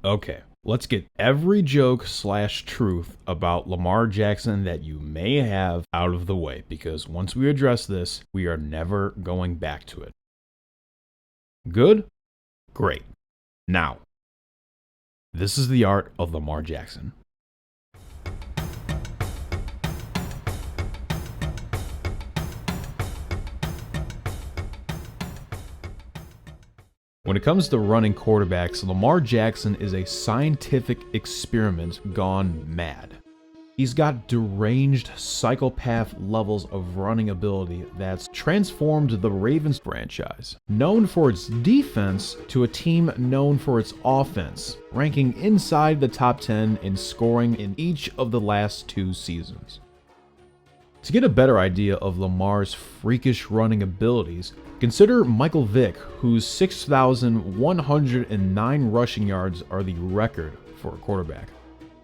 Okay, let's get every joke slash truth about Lamar Jackson that you may have out of the way, because once we address this, we are never going back to it. Good? Great. Now, this is the art of Lamar Jackson. When it comes to running quarterbacks, Lamar Jackson is a scientific experiment gone mad. He's got deranged psychopath levels of running ability that's transformed the Ravens franchise, known for its defense, to a team known for its offense, ranking inside the top 10 in scoring in each of the last 2 seasons. To get a better idea of Lamar's freakish running abilities, consider Michael Vick, whose 6,109 rushing yards are the record for a quarterback.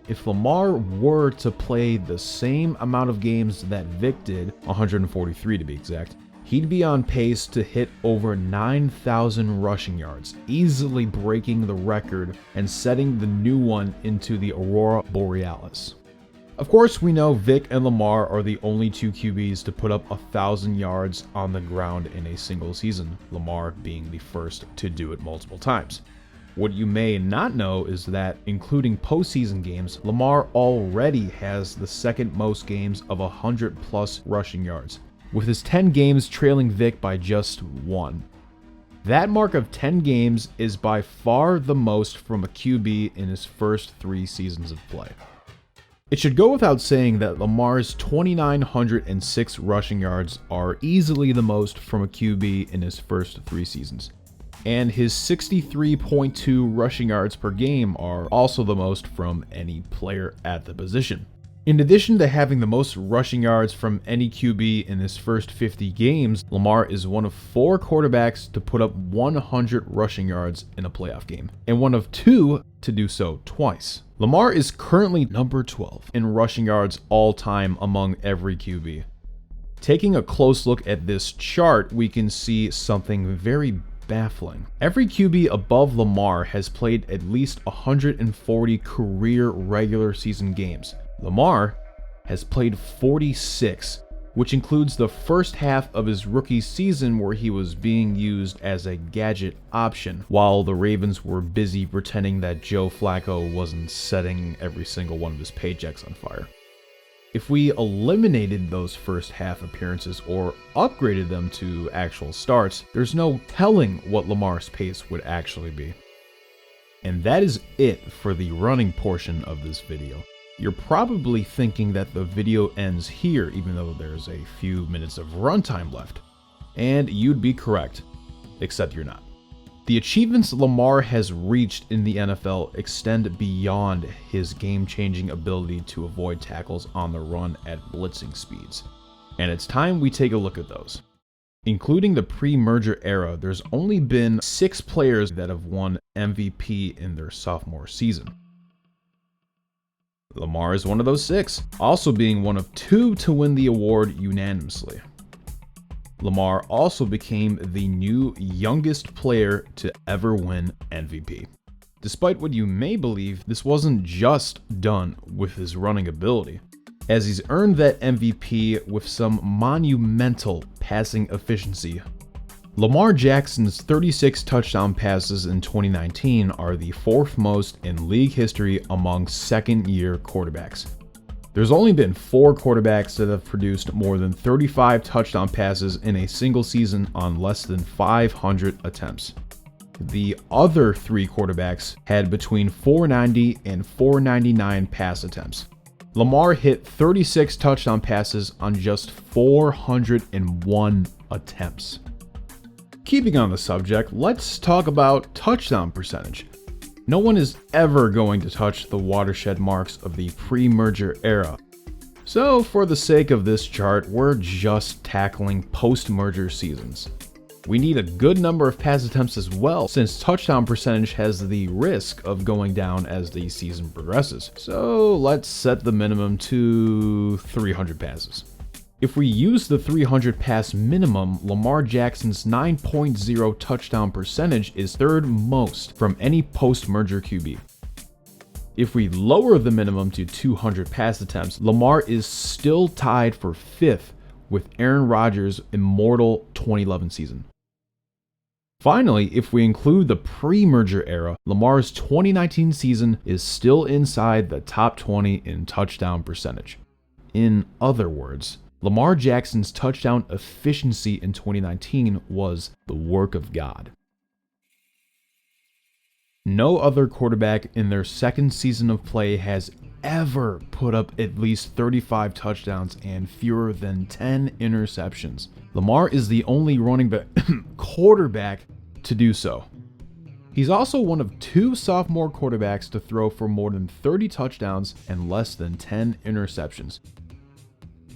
If Lamar were to play the same amount of games that Vick did, 143 to be exact, he'd be on pace to hit over 9,000 rushing yards, easily breaking the record and setting the new one into the Aurora Borealis. Of course, we know Vick and Lamar are the only 2 QBs to put up 1,000 yards on the ground in a single season, Lamar being the first to do it multiple times. What you may not know is that, including postseason games, Lamar already has the second most games of 100 plus rushing yards, with his 10 games trailing Vick by just 1. That mark of 10 games is by far the most from a QB in his first 3 seasons of play. It should go without saying that Lamar's 2,906 rushing yards are easily the most from a QB in his first 3 seasons, and his 63.2 rushing yards per game are also the most from any player at the position. In addition to having the most rushing yards from any QB in his first 50 games, Lamar is one of 4 quarterbacks to put up 100 rushing yards in a playoff game, and one of 2 to do so twice. Lamar is currently number 12 in rushing yards all time among every QB. Taking a close look at this chart, we can see something very baffling. Every QB above Lamar has played at least 140 career regular season games. Lamar has played 46, which includes the first half of his rookie season where he was being used as a gadget option, while the Ravens were busy pretending that Joe Flacco wasn't setting every single one of his paychecks on fire. If we eliminated those first half appearances or upgraded them to actual starts, there's no telling what Lamar's pace would actually be. And that is it for the running portion of this video. You're probably thinking that the video ends here, even though there's a few minutes of runtime left. And you'd be correct, except you're not. The achievements Lamar has reached in the NFL extend beyond his game-changing ability to avoid tackles on the run at blitzing speeds. And it's time we take a look at those. Including the pre-merger era, there's only been 6 players that have won MVP in their sophomore season. Lamar is one of those 6, also being one of 2 to win the award unanimously. Lamar also became the new youngest player to ever win MVP. Despite what you may believe, this wasn't just done with his running ability, as he's earned that MVP with some monumental passing efficiency. Lamar Jackson's 36 touchdown passes in 2019 are the 4th most in league history among second-year quarterbacks. There's only been 4 quarterbacks that have produced more than 35 touchdown passes in a single season on less than 500 attempts. The other 3 quarterbacks had between 490 and 499 pass attempts. Lamar hit 36 touchdown passes on just 401 attempts. Keeping on the subject, let's talk about touchdown percentage. No one is ever going to touch the watershed marks of the pre-merger era. So for the sake of this chart, we're just tackling post-merger seasons. We need a good number of pass attempts as well, since touchdown percentage has the risk of going down as the season progresses. So let's set the minimum to 300 passes. If we use the 300 pass minimum, Lamar Jackson's 9.0 touchdown percentage is 3rd most from any post-merger QB. If we lower the minimum to 200 pass attempts, Lamar is still tied for 5th with Aaron Rodgers' immortal 2011 season. Finally, if we include the pre-merger era, Lamar's 2019 season is still inside the top 20 in touchdown percentage. In other words, Lamar Jackson's touchdown efficiency in 2019 was the work of God. No other quarterback in their second season of play has ever put up at least 35 touchdowns and fewer than 10 interceptions. Lamar is the only quarterback to do so. He's also one of 2 sophomore quarterbacks to throw for more than 30 touchdowns and less than 10 interceptions.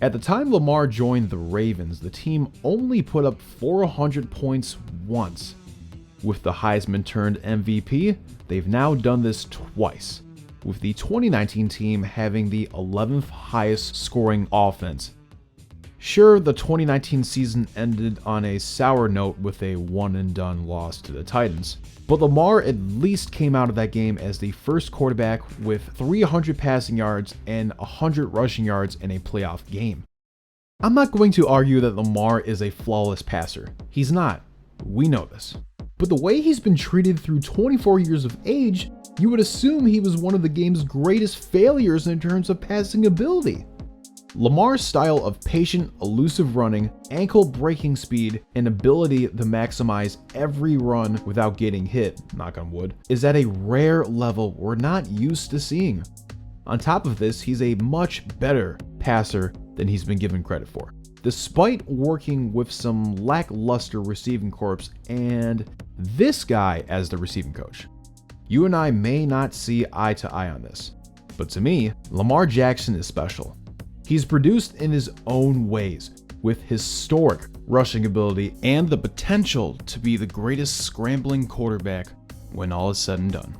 At the time Lamar joined the Ravens, the team only put up 400 points once. With the Heisman turned MVP, they've now done this twice, with the 2019 team having the 11th highest scoring offense. Sure, the 2019 season ended on a sour note with a one-and-done loss to the Titans, but Lamar at least came out of that game as the first quarterback with 300 passing yards and 100 rushing yards in a playoff game. I'm not going to argue that Lamar is a flawless passer. He's not. We know this. But the way he's been treated through 24 years of age, you would assume he was one of the game's greatest failures in terms of passing ability. Lamar's style of patient, elusive running, ankle-breaking speed, and ability to maximize every run without getting hit, knock on wood, is at a rare level we're not used to seeing. On top of this, he's a much better passer than he's been given credit for, despite working with some lackluster receiving corps and this guy as the receiving coach. You and I may not see eye to eye on this, but to me, Lamar Jackson is special. He's produced in his own ways, with historic rushing ability and the potential to be the greatest scrambling quarterback when all is said and done.